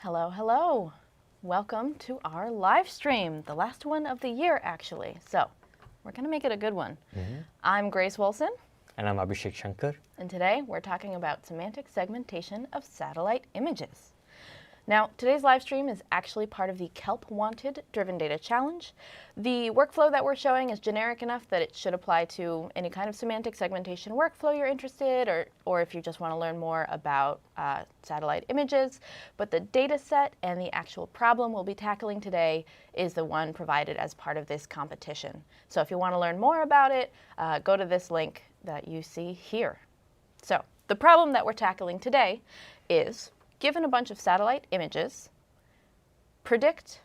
Hello, hello. Welcome to our live stream, the last one of the year, actually. So we're going to make it a good one. I'm Grace Woolson. And I'm Abhishek Shankar. And today we're talking about semantic segmentation of satellite images. Now, today's live stream is actually part of the Kelp Wanted Driven Data Challenge. The workflow that we're showing is generic enough that it should apply to any kind of semantic segmentation workflow you're interested, or if you just want to learn more about satellite images. But the data set and the actual problem we'll be tackling today is the one provided as part of this competition. So if you want to learn more about it, go to this link that you see here. So the problem that we're tackling today is, given a bunch of satellite images, predict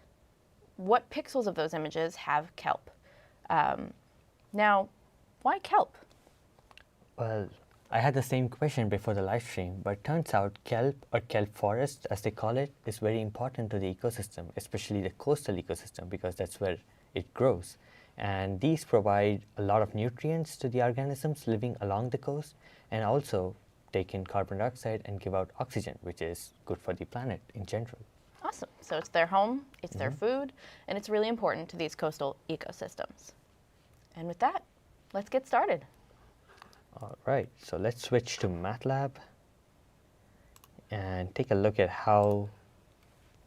what pixels of those images have Kelp. Now, why Kelp? Well, I had the same question before the live stream, but turns out Kelp, or kelp forest as they call it, is very important to the ecosystem, especially the coastal ecosystem, because that's where it grows. And these provide a lot of nutrients to the organisms living along the coast, and also take in carbon dioxide and give out oxygen, which is good for the planet in general. Awesome. So it's their home, it's their food, and it's really important to these coastal ecosystems. And with that, let's get started. All right, so let's switch to MATLAB and take a look at how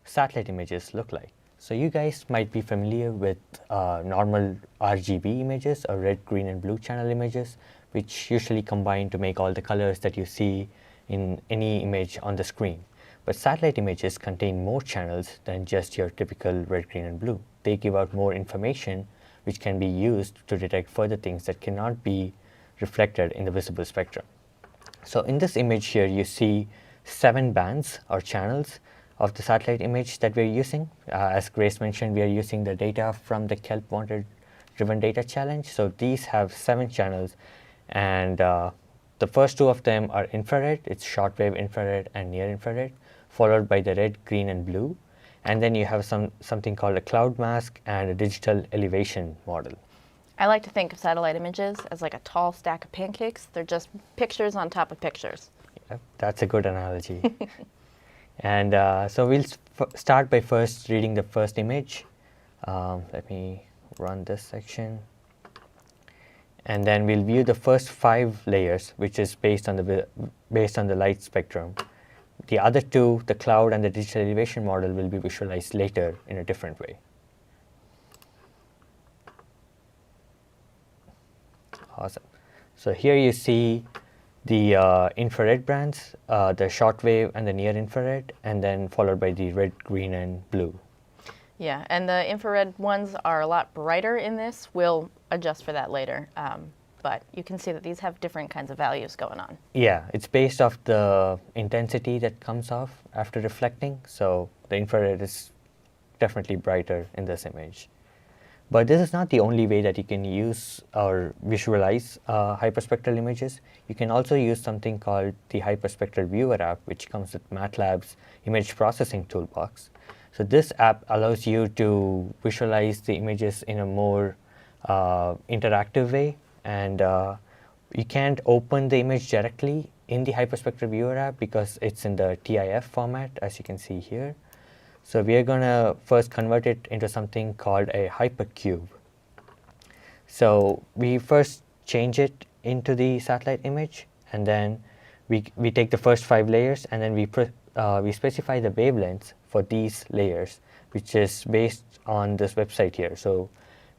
satellite images look like. So you guys might be familiar with normal RGB images, or red, green, and blue channel images, which usually combine to make all the colors that you see in any image on the screen. But satellite images contain more channels than just your typical red, green, and blue. They give out more information which can be used to detect further things that cannot be reflected in the visible spectrum. So in this image here, you see 7 bands or channels of the satellite image that we're using. As Grace mentioned, we are using the data from the Kelp Wanted Driven Data Challenge. So these have 7 channels, and the first 2 of them are infrared. It's shortwave infrared and near infrared, followed by the red, green, and blue. And then you have something called a cloud mask and a digital elevation model. I like to think of satellite images as like a tall stack of pancakes. They're just pictures on top of pictures. Yeah, that's a good analogy. And so we'll start by first reading the first image. Let me run this section. And then we'll view the first 5 layers, which is based on the light spectrum. The other 2, the cloud and the digital elevation model, will be visualized later in a different way. Awesome. So here you see the infrared bands, the shortwave and the near infrared, and then followed by the red, green, and blue. Yeah, and the infrared ones are a lot brighter in this. We'll adjust for that later. But you can see that these have different kinds of values going on. Yeah, it's based off the intensity that comes off after reflecting. So the infrared is definitely brighter in this image. But this is not the only way that you can use or visualize hyperspectral images. You can also use something called the Hyperspectral Viewer app, which comes with MATLAB's image processing toolbox. So this app allows you to visualize the images in a more interactive way, and you can't open the image directly in the Hyperspectral Viewer app because it's in the TIF format, as you can see here. So we are going to first convert it into something called a hypercube. So we first change it into the satellite image, and then we take the first 5 layers, and then we specify the wavelengths for these layers, which is based on this website here. So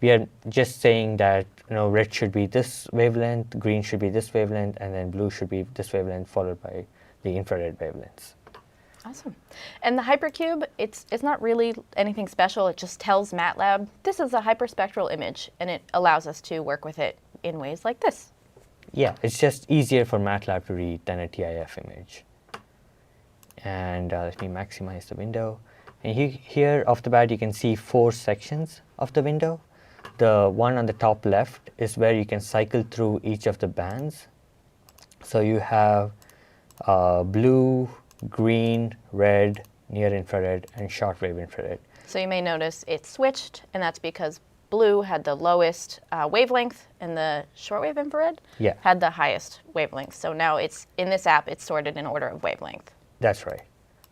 we are just saying that red should be this wavelength, green should be this wavelength, and then blue should be this wavelength, followed by the infrared wavelengths. Awesome. And the hypercube, it's not really anything special. It just tells MATLAB, this is a hyperspectral image, and it allows us to work with it in ways like this. Yeah, it's just easier for MATLAB to read than a TIF image. And let me maximize the window. And here off the bat, you can see 4 sections of the window. The one on the top left is where you can cycle through each of the bands. So you have blue, green, red, near infrared, and shortwave infrared. So you may notice it switched, and that's because blue had the lowest wavelength, and the shortwave infrared had the highest wavelength. So now it's in this app, it's sorted in order of wavelength. That's right.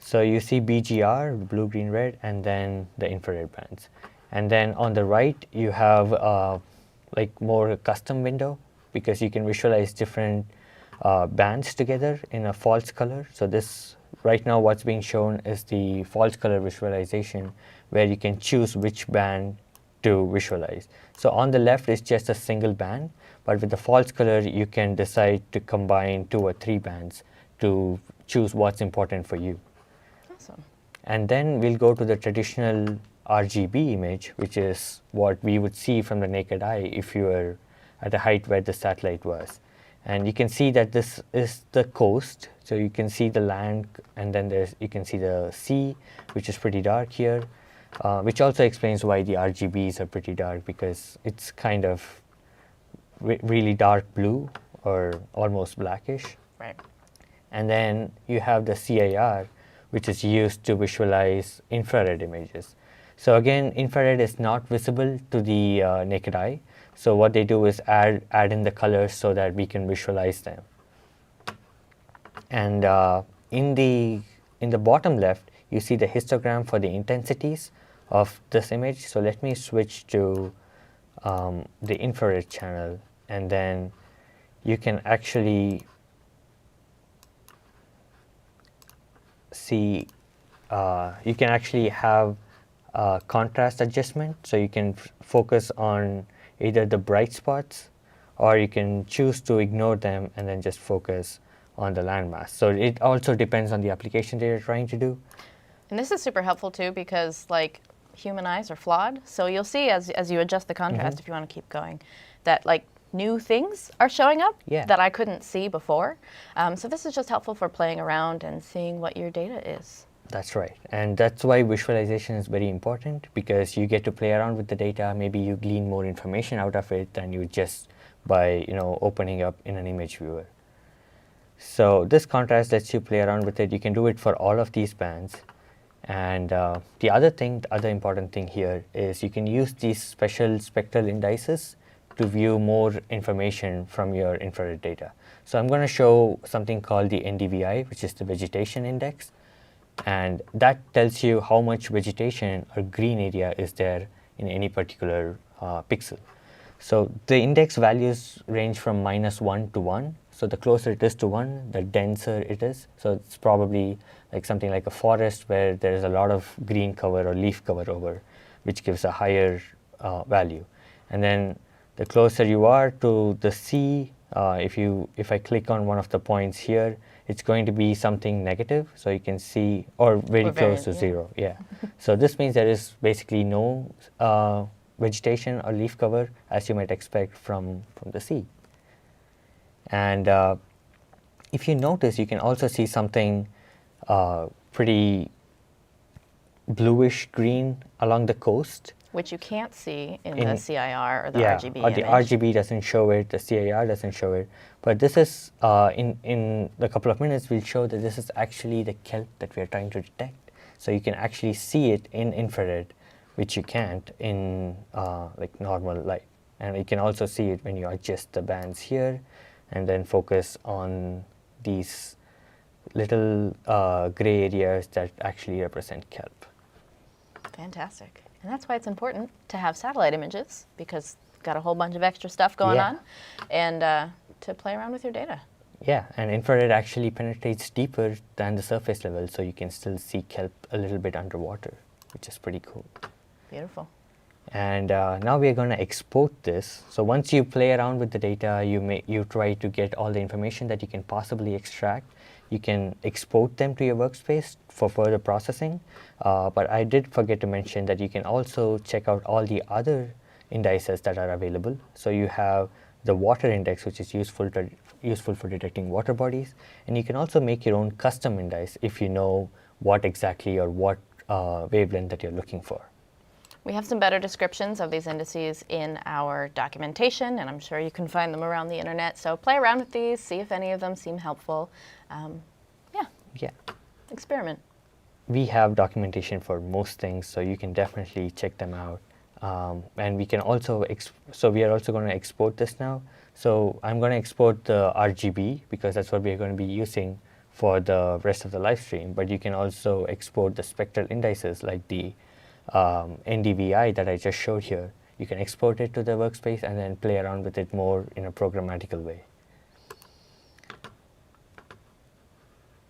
So you see BGR, blue, green, red, and then the infrared bands. And then on the right, you have like more custom window, because you can visualize different bands together in a false color. So this, right now what's being shown is the false color visualization, where you can choose which band to visualize. So on the left is just a single band, but with the false color, you can decide to combine 2 or 3 bands to choose what's important for you. Awesome. And then we'll go to the traditional RGB image, which is what we would see from the naked eye if you were at the height where the satellite was. And you can see that this is the coast. So you can see the land, and then you can see the sea, which is pretty dark here, which also explains why the RGBs are pretty dark, because it's kind of really dark blue or almost blackish. Right. And then you have the CIR, which is used to visualize infrared images. So again, infrared is not visible to the naked eye. So what they do is add in the colors so that we can visualize them. And in the bottom left, you see the histogram for the intensities of this image. So let me switch to the infrared channel, and then you can actually see, you can actually have contrast adjustment, so you can focus on either the bright spots, or you can choose to ignore them and then just focus on the landmass. So it also depends on the application that you're trying to do. And this is super helpful too, because like human eyes are flawed. So you'll see as you adjust the contrast, if you want to keep going, that like new things are showing up that I couldn't see before. So this is just helpful for playing around and seeing what your data is. That's right. And that's why visualization is very important, because you get to play around with the data. Maybe you glean more information out of it than you just by opening up in an image viewer. So this contrast lets you play around with it. You can do it for all of these bands. And the other important thing here is you can use these special spectral indices to view more information from your infrared data. So I'm going to show something called the NDVI, which is the vegetation index. And that tells you how much vegetation or green area is there in any particular pixel. So the index values range from -1 to 1. So the closer it is to 1, the denser it is. So it's probably like something like a forest where there is a lot of green cover or leaf cover over, which gives a higher value. And then the closer you are to the sea, if I click on one of the points here, it's going to be something negative. So you can see, or very close to 0. Yeah. So this means there is basically no vegetation or leaf cover, as you might expect from the sea. And if you notice, you can also see something pretty bluish green along the coast, which you can't see in the CIR or the RGB or the image. RGB doesn't show it, the CIR doesn't show it. But this is, in a couple of minutes, we'll show that this is actually the kelp that we are trying to detect. So you can actually see it in infrared, which you can't in like normal light. And you can also see it when you adjust the bands here and then focus on these little gray areas that actually represent kelp. Fantastic. And that's why it's important to have satellite images, because you've got a whole bunch of extra stuff going on, and to play around with your data. Yeah, and infrared actually penetrates deeper than the surface level, so you can still see kelp a little bit underwater, which is pretty cool. Beautiful. And now we are going to export this. So once you play around with the data, you try to get all the information that you can possibly extract. You can export them to your workspace for further processing. But I did forget to mention that you can also check out all the other indices that are available. So you have the water index, which is useful for detecting water bodies. And you can also make your own custom index if you know what exactly or what wavelength that you're looking for. We have some better descriptions of these indices in our documentation, and I'm sure you can find them around the internet. So play around with these, see if any of them seem helpful. Yeah. Experiment. We have documentation for most things, so you can definitely check them out. And we can also, so we are also going to export this now. So I'm going to export the RGB, because that's what we're going to be using for the rest of the live stream, but you can also export the spectral indices like the NDVI that I just showed here. You can export it to the workspace and then play around with it more in a programmatical way.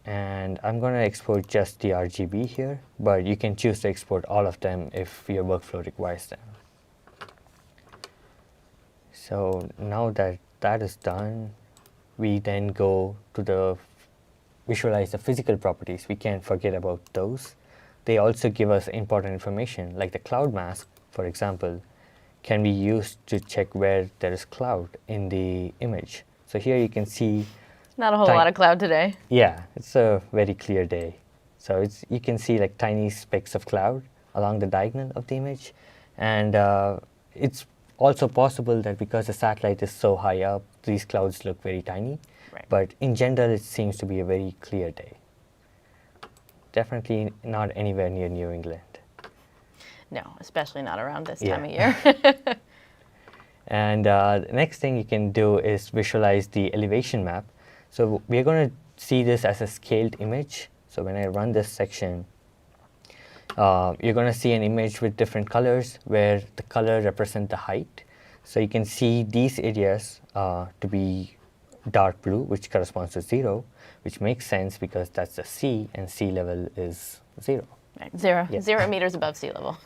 And I'm going to export just the RGB here, but you can choose to export all of them if your workflow requires them. So now that that is done, we then go to the visualize the physical properties. We can't forget about those. They also give us important information, like the cloud mask, for example, can be used to check where there is cloud in the image. So here you can see not a whole lot of cloud today. Yeah, it's a very clear day. So you can see like tiny specks of cloud along the diagonal of the image. And it's also possible that because the satellite is so high up, these clouds look very tiny. Right. But in general, it seems to be a very clear day. Definitely not anywhere near New England. No, especially not around this time of year. And the next thing you can do is visualize the elevation map. So we're going to see this as a scaled image. So when I run this section, you're going to see an image with different colors where the color represents the height. So you can see these areas to be dark blue, which corresponds to 0, which makes sense because that's the sea, and sea level is 0. Right. 0, Yeah. 0 meters above sea level.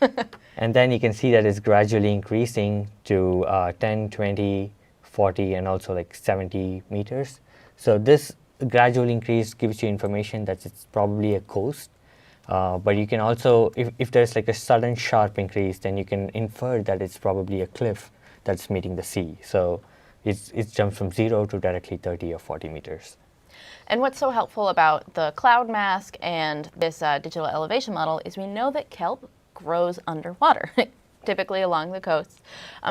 And then you can see that it's gradually increasing to 10, 20, 40, and also like 70 meters. So this gradual increase gives you information that it's probably a coast. But you can also, if there's like a sudden sharp increase, then you can infer that it's probably a cliff that's meeting the sea. So it's jumped from 0 to directly 30 or 40 meters. And what's so helpful about the cloud mask and this digital elevation model is we know that kelp grows underwater, typically along the coast.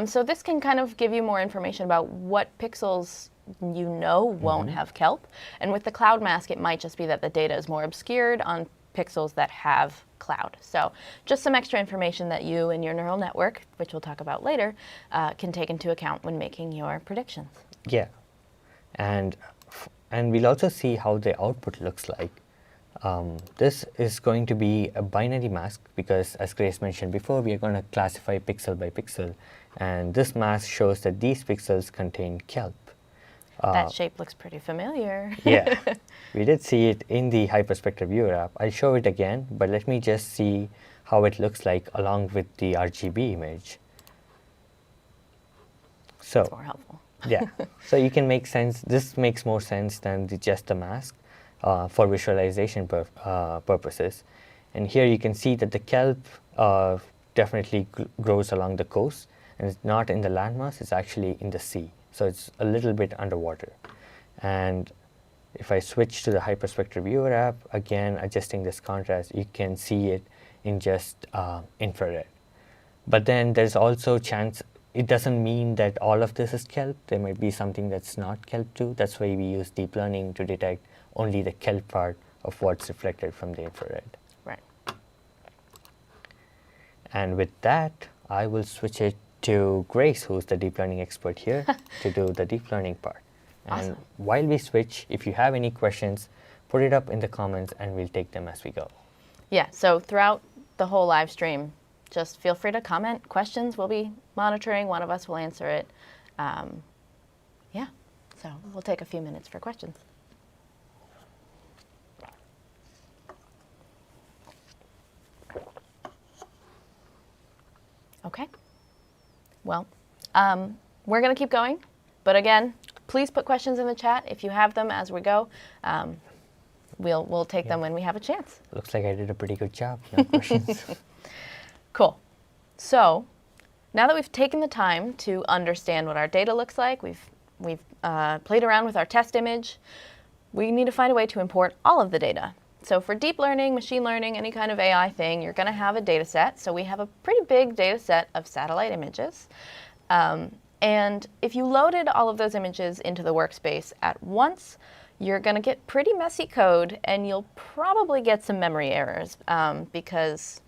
So this can kind of give you more information about what pixels you know won't have kelp. And with the cloud mask, it might just be that the data is more obscured on pixels that have cloud. So just some extra information that you and your neural network, which we'll talk about later, can take into account when making your predictions. Yeah. And we'll also see how the output looks like. This is going to be a binary mask because, as Grace mentioned before, we are going to classify pixel by pixel. And this mask shows that these pixels contain kelp. That shape looks pretty familiar. Yeah, we did see it in the Hyperspectral viewer app. I'll show it again, but let me just see how it looks like along with the RGB image. So That's more helpful. yeah, so you can make sense. This makes more sense than just the mask for visualization purposes. And here you can see that the kelp definitely grows along the coast, and it's not in the landmass, it's actually in the sea. So it's a little bit underwater. And if I switch to the Hyperspectral viewer app, again, adjusting this contrast, you can see it in just infrared. But then there's also chance, it doesn't mean that all of this is kelp. There might be something that's not kelp too. That's why we use deep learning to detect only the kelp part of what's reflected from the infrared. Right. And with that, I will switch it to Grace, who's the deep learning expert here, to do the deep learning part. And Awesome. while we switch, if you have any questions, put it up in the comments and we'll take them as we go. Yeah, so throughout the whole live stream, just feel free to comment questions. We'll be monitoring. One of us will answer it. Yeah, so we'll take a few minutes for questions. Okay. Well, we're going to keep going. But again, please put questions in the chat if you have them as we go. We'll take them when we have a chance. Looks like I did a pretty good job. No questions. Cool. So now that we've taken the time to understand what our data looks like, we've played around with our test image, we need to find a way to import all of the data. So for deep learning, machine learning, any kind of AI thing, you're going to have a data set. So we have a pretty big data set of satellite images. And if you loaded all of those images into the workspace at once, you're going to get pretty messy code, and you'll probably get some memory errors because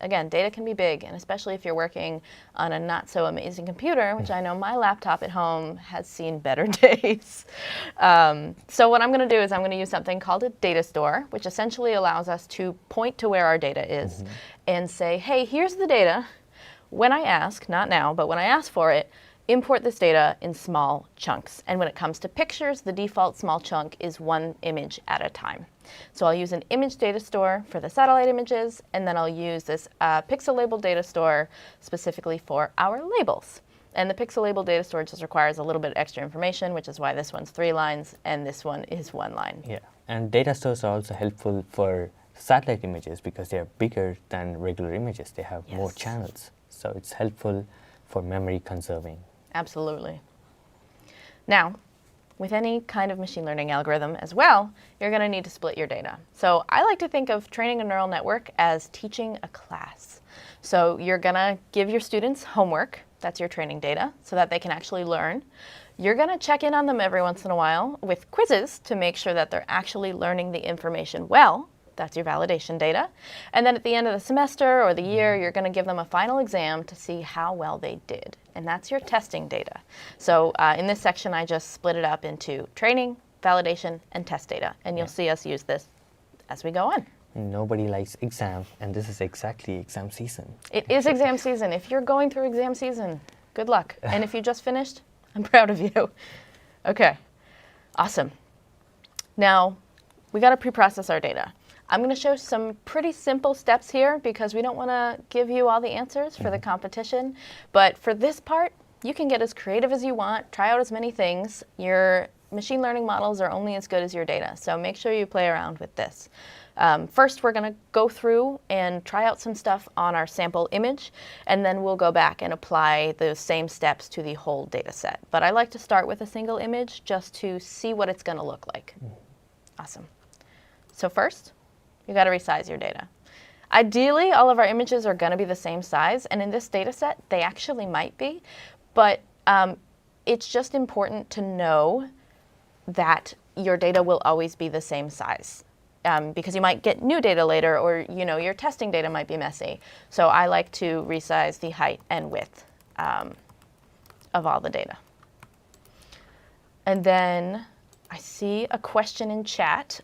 Again, data can be big, and especially if you're working on a not so amazing computer, which I know my laptop at home has seen better days. So what I'm going to do is I'm going to use something called a data store, which essentially allows us to point to where our data is and say, hey, here's the data. When I ask, not now, but when I ask for it, import this data in small chunks. And when it comes to pictures, the default small chunk is one image at a time. So I'll use an image data store for the satellite images, and then I'll use this pixel label data store specifically for our labels. And the pixel label data store just requires a little bit extra information, which is why this one's 3 lines and this one is 1 line. Yeah, and data stores are also helpful for satellite images because they are bigger than regular images. They have more channels. So it's helpful for memory conserving. Absolutely. Now, with any kind of machine learning algorithm as well, you're going to need to split your data. So I like to think of training a neural network as teaching a class. So you're going to give your students homework, that's your training data, so that they can actually learn. You're going to check in on them every once in a while with quizzes to make sure that they're actually learning the information well. That's your validation data. And then at the end of the semester or the year, you're going to give them a final exam to see how well they did. And that's your testing data. So in this section, I just split it up into training, validation, and test data. And you'll see us use this as we go on. Nobody likes exam, and this is exactly exam season. It is exam season. If you're going through exam season, good luck. And if you just finished, I'm proud of you. Okay, awesome. Now, we got to pre-process our data. I'm going to show some pretty simple steps here because we don't want to give you all the answers for the competition. But for this part, you can get as creative as you want, try out as many things. Your machine learning models are only as good as your data, so make sure you play around with this. First, we're going to go through and try out some stuff on our sample image, and then we'll go back and apply those same steps to the whole data set. But I like to start with a single image just to see what it's going to look like. Awesome. So first, you got to resize your data. Ideally, all of our images are going to be the same size, and in this data set, they actually might be, but it's just important to know that your data will always be the same size because you might get new data later, or your testing data might be messy. So I like to resize the height and width of all the data. And then I see a question in chat.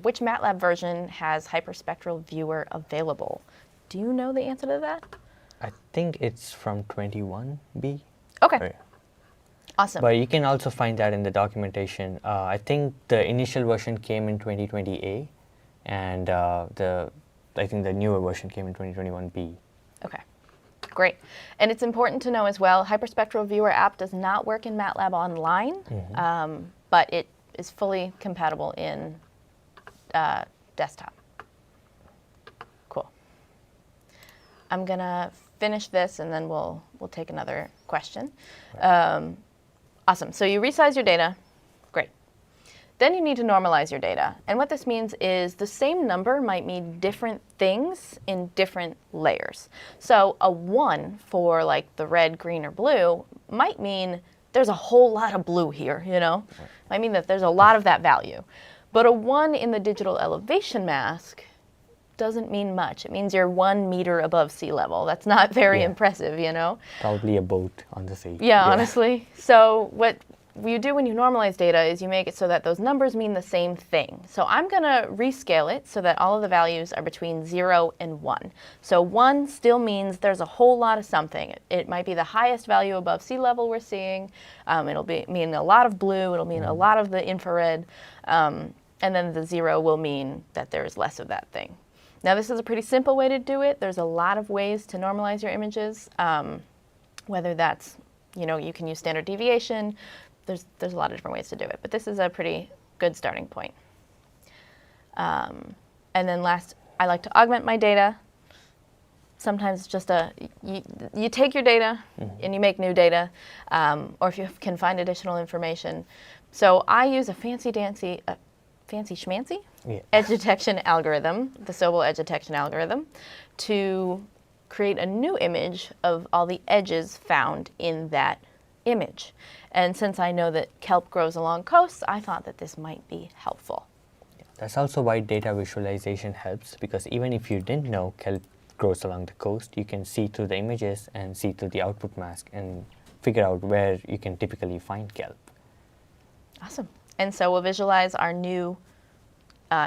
Which MATLAB version has Hyperspectral Viewer available? Do you know the answer to that? I think it's from 21B. Okay. Or, awesome. But you can also find that in the documentation. I think the initial version came in 2020A, and I think the newer version came in 2021B. Okay, great. And it's important to know as well, Hyperspectral Viewer app does not work in MATLAB Online, but it is fully compatible in desktop. Cool. I'm gonna finish this and then we'll take another question. Awesome. So you resize your data. Great. Then you need to normalize your data. And what this means is the same number might mean different things in different layers. So a 1 for like the red, green, or blue might mean there's a whole lot of blue here, Might mean that there's a lot of that value. But a 1 in the digital elevation mask doesn't mean much. It means you're 1 meter above sea level. That's not very impressive, Probably a boat on the sea. Yeah, honestly. So what you do when you normalize data is you make it so that those numbers mean the same thing. So I'm going to rescale it so that all of the values are between 0 and 1. So 1 still means there's a whole lot of something. It might be the highest value above sea level we're seeing. It'll mean a lot of blue. It'll mean a lot of the infrared. And then the 0 will mean that there's less of that thing. Now, this is a pretty simple way to do it. There's a lot of ways to normalize your images, whether that's, you can use standard deviation. There's a lot of different ways to do it, but this is a pretty good starting point. And then last, I like to augment my data. Sometimes it's just you take your data and you make new data, or if you can find additional information. So I use a fancy schmancy edge detection algorithm, the Sobel edge detection algorithm, to create a new image of all the edges found in that image. And since I know that kelp grows along coasts, I thought that this might be helpful. That's also why data visualization helps, because even if you didn't know kelp grows along the coast, you can see through the images and see through the output mask and figure out where you can typically find kelp. Awesome. And so we'll visualize our new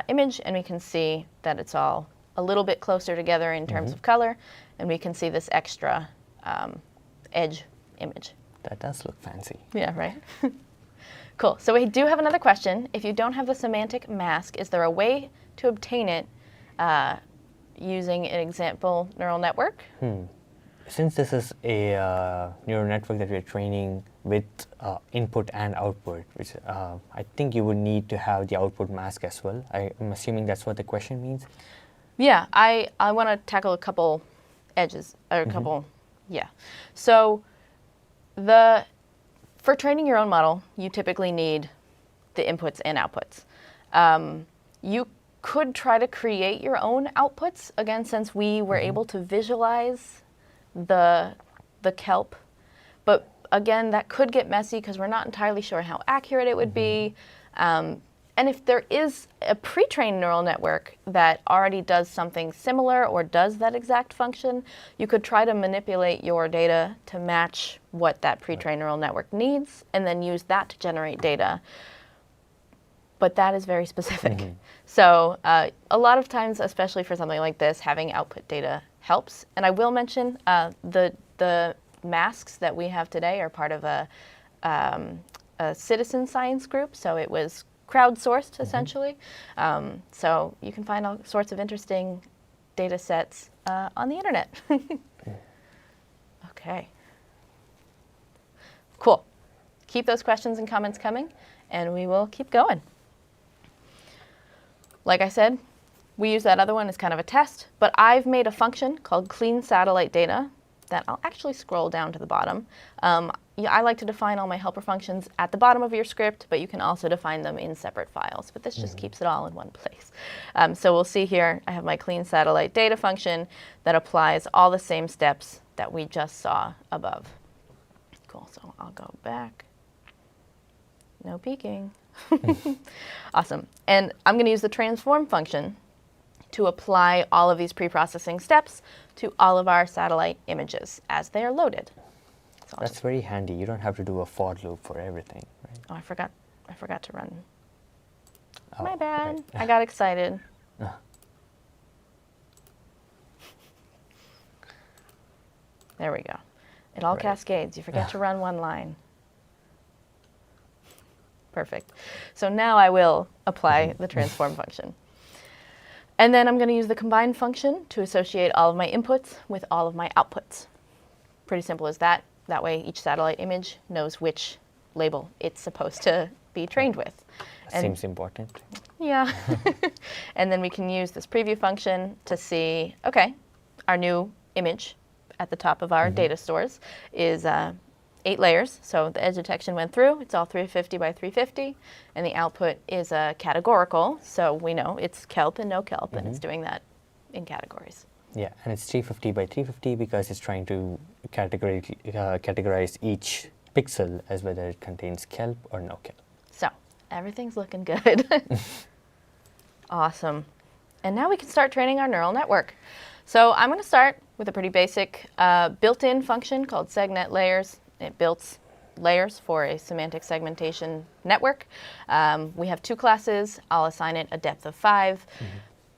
image, and we can see that it's all a little bit closer together in terms of color, and we can see this extra edge image. That does look fancy. Yeah, right? Cool. So we do have another question. If you don't have the semantic mask, is there a way to obtain it using an example neural network? Since this is a neural network that we're training with input and output, which I think you would need to have the output mask as well. I'm assuming that's what the question means. Yeah, I want to tackle a couple edges, or a couple, yeah. So for training your own model, you typically need the inputs and outputs. You could try to create your own outputs, again, since we were able to visualize the kelp. But again, that could get messy because we're not entirely sure how accurate it would be. And if there is a pre-trained neural network that already does something similar or does that exact function, you could try to manipulate your data to match what that pre-trained neural network needs and then use that to generate data. But that is very specific. So a lot of times, especially for something like this, having output data helps. And I will mention the masks that we have today are part of a citizen science group. So it was crowdsourced, essentially. So you can find all sorts of interesting data sets on the internet. Okay. Cool. Keep those questions and comments coming, and we will keep going. Like I said, we use that other one as kind of a test, but I've made a function called clean satellite data that I'll actually scroll down to the bottom. I like to define all my helper functions at the bottom of your script, but you can also define them in separate files, but this just keeps it all in one place. So we'll see here, I have my clean satellite data function that applies all the same steps that we just saw above. Cool, so I'll go back. No peeking. Awesome. And I'm going to use the transform function to apply all of these pre-processing steps to all of our satellite images as they are loaded. So That's very handy. You don't have to do a for loop for everything, right? Oh, I forgot to run. Oh, My bad. right. I got excited. There we go. It all cascades. You forget to run one line. Perfect. So now I will apply the transform function. And then I'm going to use the combine function to associate all of my inputs with all of my outputs. Pretty simple as that. That way each satellite image knows which label it's supposed to be trained with. Seems important. Yeah. And then we can use this preview function to see, okay, our new image at the top of our data stores is 8 layers. So the edge detection went through. It's all 350 by 350. And the output is categorical. So we know it's kelp and no kelp, and it's doing that in categories. Yeah, and it's 350 by 350 because it's trying to categorize each pixel as whether it contains kelp or no kelp. So everything's looking good. Awesome. And now we can start training our neural network. So I'm going to start with a pretty basic built-in function called segNetLayers. It builds layers for a semantic segmentation network. We have 2 classes. I'll assign it a depth of 5.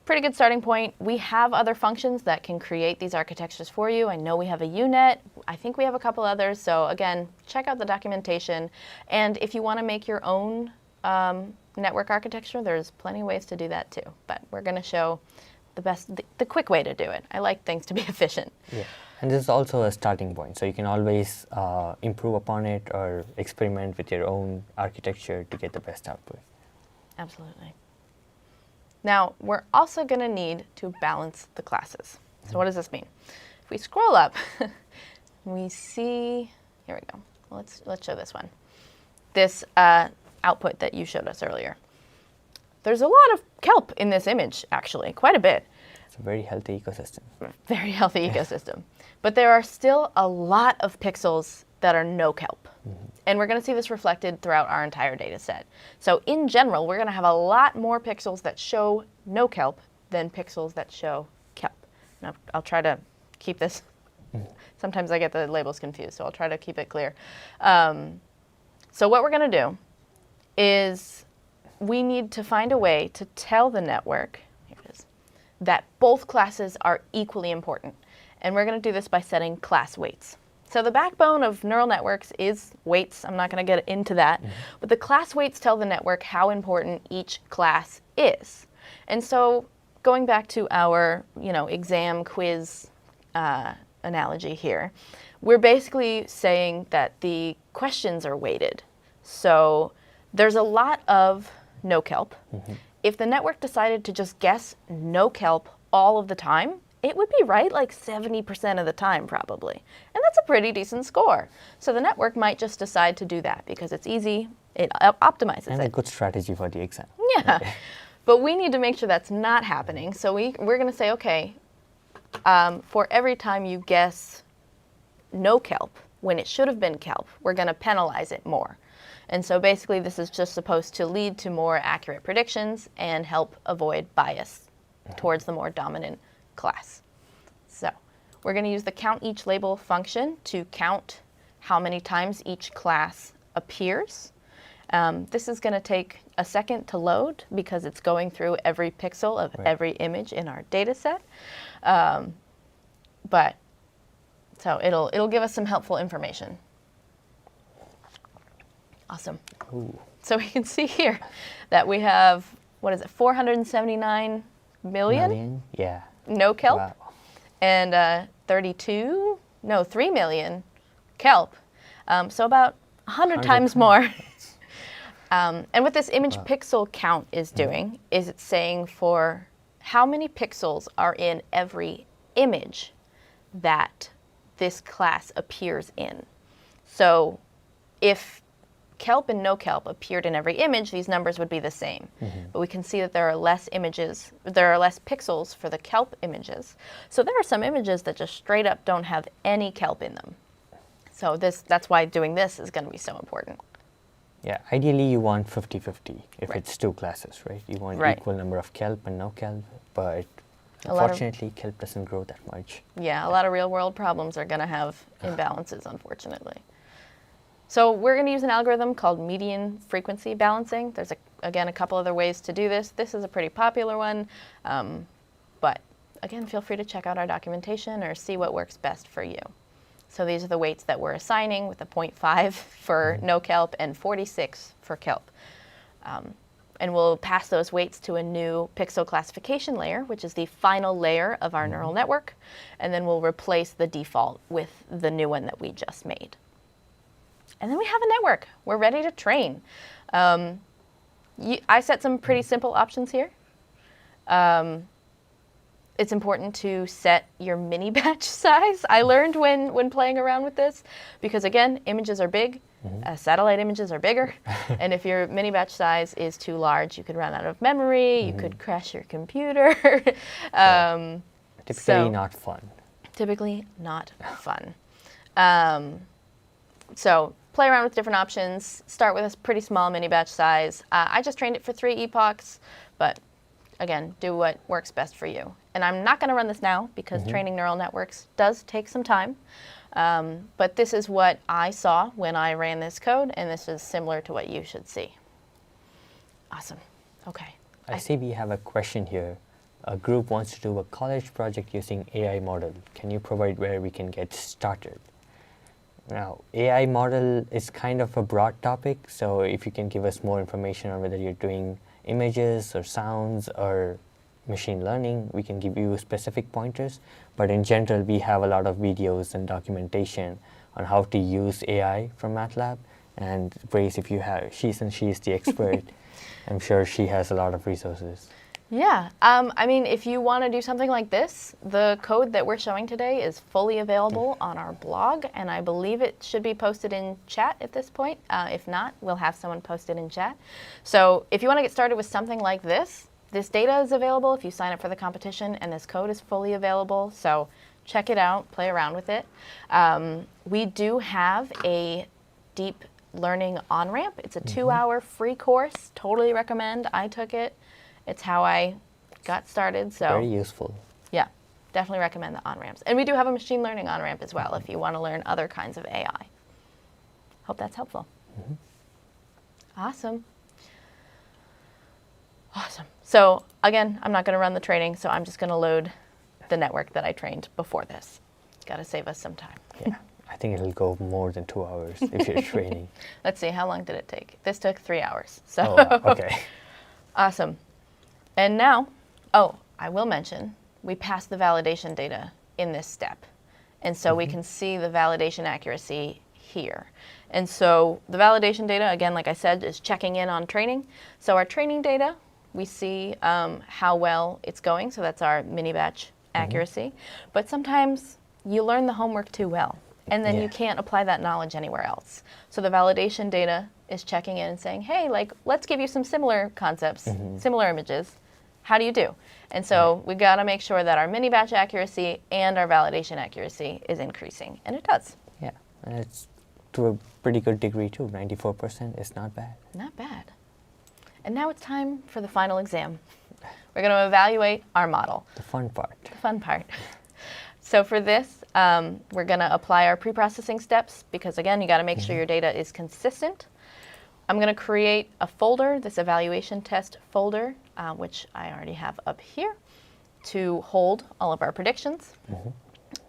Pretty good starting point. We have other functions that can create these architectures for you. I know we have a UNet. I think we have a couple others. So again, check out the documentation. And if you want to make your own network architecture, there's plenty of ways to do that too. But we're going to show the quick way to do it. I like things to be efficient. Yeah. And this is also a starting point. So you can always improve upon it or experiment with your own architecture to get the best output. Absolutely. Now, we're also going to need to balance the classes. So what does this mean? If we scroll up, we see, here we go. Let's show this one. This output that you showed us earlier. There's a lot of kelp in this image, actually, quite a bit. It's a very healthy ecosystem. Very healthy ecosystem. But there are still a lot of pixels that are no kelp. And we're going to see this reflected throughout our entire data set. So in general, we're going to have a lot more pixels that show no kelp than pixels that show kelp. I'll try to keep this. Sometimes I get the labels confused, so I'll try to keep it clear. So what we're going to do is we need to find a way to tell the network, here it is, that both classes are equally important. And we're going to do this by setting class weights. So the backbone of neural networks is weights. I'm not going to get into that. But the class weights tell the network how important each class is. And so going back to our exam quiz analogy here, we're basically saying that the questions are weighted. So there's a lot of no kelp. If the network decided to just guess no kelp all of the time, it would be right like 70% of the time probably. And that's a pretty decent score. So the network might just decide to do that because it's easy, it optimizes And it. a good strategy for the exam. Yeah, but we need to make sure that's not happening. So we're going to say, okay, for every time you guess no kelp when it should have been kelp, we're going to penalize it more. And so basically this is just supposed to lead to more accurate predictions and help avoid bias towards the more dominant class. So we're going to use the count each label function to count how many times each class appears. This is going to take a second to load because it's going through every pixel of every image in our data set. But so it'll give us some helpful information. Awesome. Ooh. So we can see here that we have, 479 million? Yeah. No kelp. Wow. And 3 million kelp. So about 100 times more. And what this image pixel count is doing is it's saying for how many pixels are in every image that this class appears in. So if kelp and no kelp appeared in every image, these numbers would be the same. But we can see that there are less pixels for the kelp images. So there are some images that just straight up don't have any kelp in them. So that's why doing this is going to be so important. Yeah, ideally you want 50-50 if it's two classes, right? You want equal number of kelp and no kelp, but unfortunately kelp doesn't grow that much. Yeah, a lot of real world problems are going to have imbalances, unfortunately. So we're going to use an algorithm called median frequency balancing. There's, again, a couple other ways to do this. This is a pretty popular one. But again, feel free to check out our documentation or see what works best for you. So these are the weights that we're assigning with a 0.5 for no kelp and 46 for kelp. And we'll pass those weights to a new pixel classification layer, which is the final layer of our neural network. And then we'll replace the default with the new one that we just made. And then we have a network. We're ready to train. I set some pretty simple options here. It's important to set your mini batch size. I learned when playing around with this, because again, images are big, satellite images are bigger, and if your mini batch size is too large, you could run out of memory, you could crash your computer. Typically not fun. Typically not fun. So play around with different options. Start with a pretty small mini batch size. I just trained it for 3 epochs, but again, do what works best for you. And I'm not going to run this now because training neural networks does take some time. But this is what I saw when I ran this code, and this is similar to what you should see. Awesome. Okay. I see we have a question here. A group wants to do a college project using AI model. Can you provide where we can get started? Now, AI model is kind of a broad topic, so if you can give us more information on whether you're doing images or sounds or machine learning, we can give you specific pointers. But in general, we have a lot of videos and documentation on how to use AI from MATLAB. And Grace, if you have, since she's the expert, I'm sure she has a lot of resources. Yeah, I mean, if you want to do something like this, the code that we're showing today is fully available on our blog, and I believe it should be posted in chat at this point. If not, we'll have someone post it in chat. So if you want to get started with something like this data is available if you sign up for the competition, and this code is fully available. So check it out, play around with it. We do have a deep learning on-ramp. It's a 2-hour free course. Totally recommend. I took it. It's how I got started. So very useful. Yeah. definitely recommend the on-ramps. And we do have a machine learning on-ramp as well if you want to learn other kinds of AI. Hope that's helpful. Awesome. Awesome. So again, I'm not going to run the training, so I'm just going to load the network that I trained before this. Got to save us some time. Yeah, I think it'll go more than 2 hours if you're training. Let's see, how long did it take? This took 3 hours. So Oh, wow. Okay. Awesome. And now, I will mention, we passed the validation data in this step. And so we can see the validation accuracy here. And so the validation data, again, like I said, is checking in on training. So our training data, we see how well it's going. So that's our mini batch accuracy. But sometimes you learn the homework too well, and then you can't apply that knowledge anywhere else. So the validation data is checking in and saying, hey, like, let's give you some similar concepts, similar images. How do you do? And so we've got to make sure that our mini batch accuracy and our validation accuracy is increasing, and it does. Yeah, and it's to a pretty good degree too. 94% is not bad. Not bad. And now it's time for the final exam. We're going to evaluate our model. The fun part. The fun part. So for this, we're going to apply our pre-processing steps because, again, you got to make sure your data is consistent. I'm going to create a folder, this evaluation test folder, which I already have up here, to hold all of our predictions.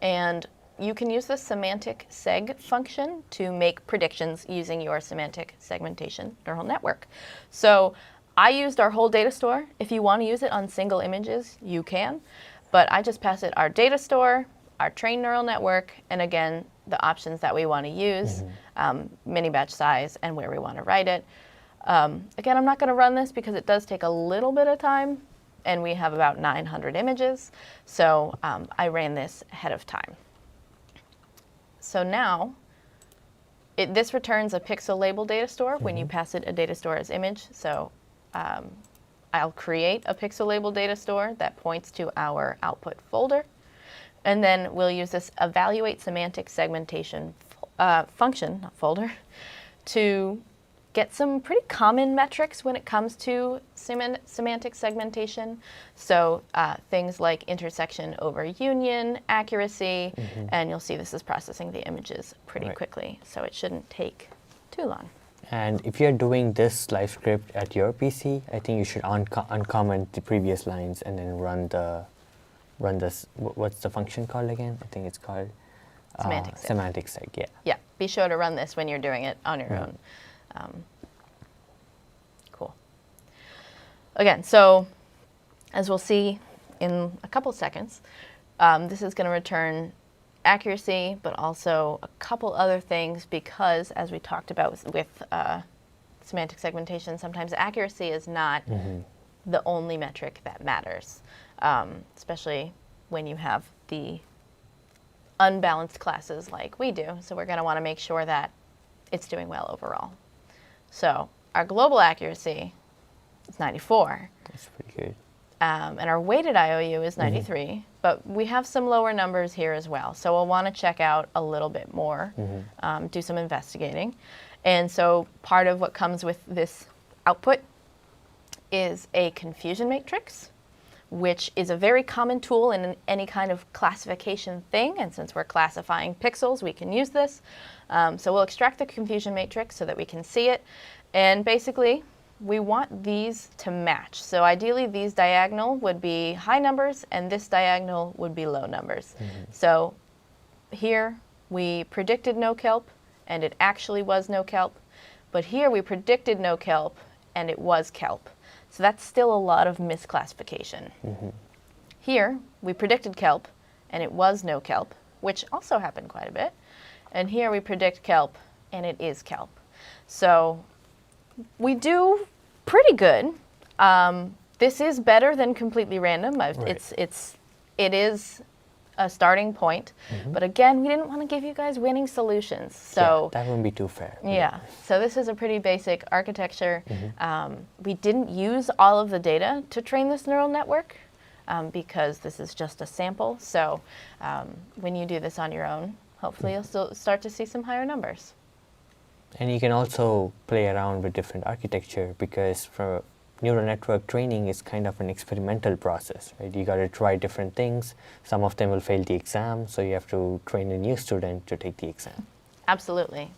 And you can use the semantic seg function to make predictions using your semantic segmentation neural network. So I used our whole data store. If you want to use it on single images, you can. But I just pass it our data store, our trained neural network, and again, the options that we want to use, mini batch size, and where we want to write it. Again, I'm not going to run this because it does take a little bit of time, and we have about 900 images. So I ran this ahead of time. So now, this returns a pixel label data store when you pass it a data store as image. So I'll create a pixel label data store that points to our output folder. And then we'll use this evaluate semantic segmentation function, not folder, to get some pretty common metrics when it comes to semantic segmentation. So things like intersection over union, accuracy, and you'll see this is processing the images pretty quickly. So it shouldn't take too long. And if you're doing this live script at your PC, I think you should uncomment the previous lines and then run this. What's the function called again? I think it's called Semantic seg. Semantic seg, yeah. Yeah, be sure to run this when you're doing it on your own. Cool. Again, so as we'll see in a couple seconds, this is going to return accuracy, but also a couple other things because, as we talked about with semantic segmentation, sometimes accuracy is not the only metric that matters, especially when you have the unbalanced classes like we do. So we're going to want to make sure that it's doing well overall. So our global accuracy is 94. That's pretty good. And our weighted IOU is 93, but we have some lower numbers here as well. So we'll want to check out a little bit more, do some investigating. And so part of what comes with this output is a confusion matrix, which is a very common tool in any kind of classification thing. And since we're classifying pixels, we can use this. So we'll extract the confusion matrix so that we can see it. And basically, we want these to match. So ideally, these diagonal would be high numbers, and this diagonal would be low numbers. So here, we predicted no kelp, and it actually was no kelp. But here, we predicted no kelp, and it was kelp. So that's still a lot of misclassification. Here, we predicted kelp, and it was no kelp, which also happened quite a bit. And here, we predict kelp, and it is kelp. So we do pretty good. This is better than completely random. It is a starting point. But again, we didn't want to give you guys winning solutions. So yeah, that wouldn't be too fair. Yeah. So this is a pretty basic architecture. We didn't use all of the data to train this neural network because this is just a sample. So when you do this on your own, hopefully you'll still start to see some higher numbers. And you can also play around with different architecture because neural network training is kind of an experimental process, right? You got to try different things. Some of them will fail the exam, so you have to train a new student to take the exam. Absolutely.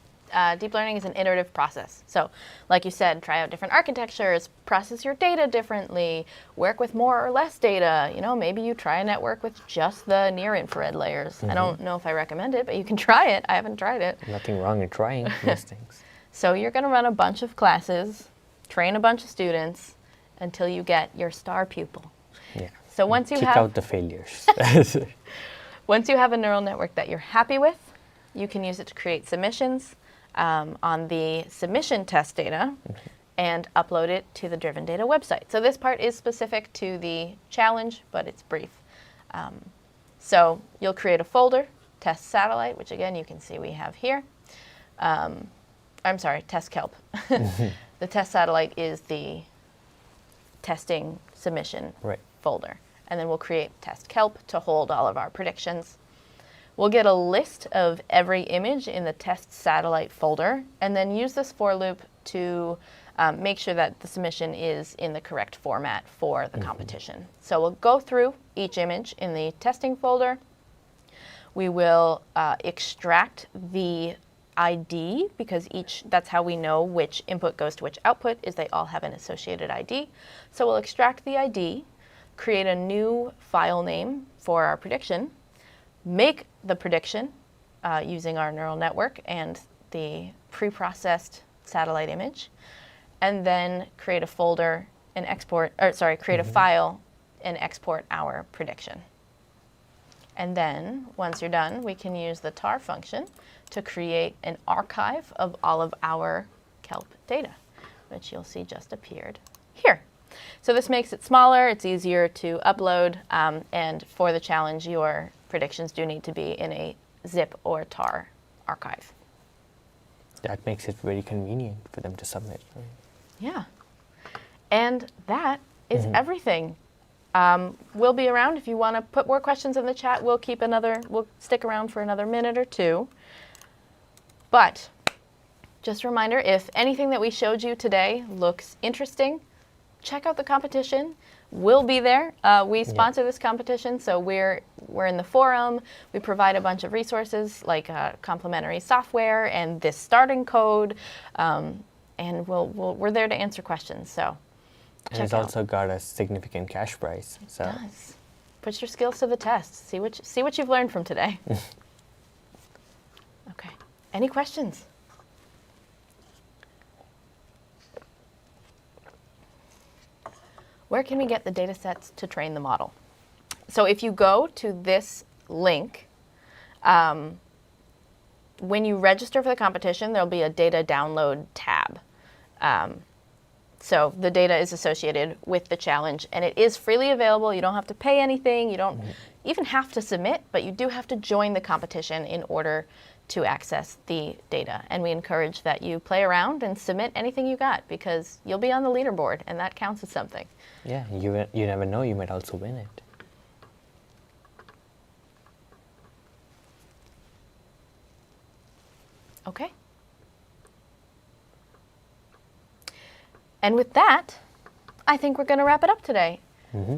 Deep learning is an iterative process. So, like you said, try out different architectures, process your data differently, work with more or less data. You know, maybe you try a network with just the near-infrared layers. I don't know if I recommend it, but you can try it. I haven't tried it. Nothing wrong in trying these things. So you're going to run a bunch of classes, train a bunch of students until you get your star pupil. Yeah. So once you Kick have out the failures. once you have a neural network that you're happy with, you can use it to create submissions on the submission test data and upload it to the Driven Data website. So this part is specific to the challenge, but it's brief. So you'll create a folder, test satellite, which again you can see we have here. I'm sorry, test Kelp. The test satellite is the testing submission folder. And then we'll create test Kelp to hold all of our predictions. We'll get a list of every image in the test satellite folder and then use this for loop to make sure that the submission is in the correct format for the competition. So we'll go through each image in the testing folder. We will extract the ID, because that's how we know which input goes to which output, is they all have an associated ID. So we'll extract the ID, create a new file name for our prediction, make the prediction using our neural network and the pre-processed satellite image, and then create a folder and create a file and export our prediction. And then, once you're done, we can use the tar function to create an archive of all of our Kelp data, which you'll see just appeared here. So this makes it smaller, it's easier to upload, and for the challenge, your predictions do need to be in a zip or tar archive. That makes it very convenient for them to submit. Right? Yeah. And that is everything. We'll be around if you want to put more questions in the chat. We'll stick around for another minute or two. But just a reminder, if anything that we showed you today looks interesting, check out the competition. We'll be there. We sponsor this competition, so we're in the forum. We provide a bunch of resources like complimentary software and this starting code, and we're there to answer questions. So. And it's also got a significant cash prize. It does. Put your skills to the test. See what you've learned from today. Okay. Any questions? Where can we get the data sets to train the model? So if you go to this link, when you register for the competition, there'll be a data download tab. So the data is associated with the challenge, and it is freely available. You don't have to pay anything. You don't even have to submit, but you do have to join the competition in order to access the data. And we encourage that you play around and submit anything you got, because you'll be on the leaderboard, and that counts as something. Yeah, you never know. You might also win it. Okay. And with that, I think we're going to wrap it up today.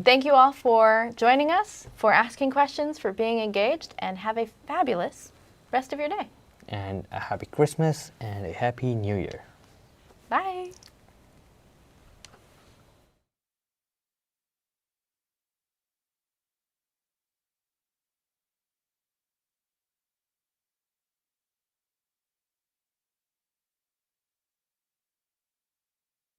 Thank you all for joining us, for asking questions, for being engaged, and have a fabulous rest of your day. And a happy Christmas and a happy New Year. Bye.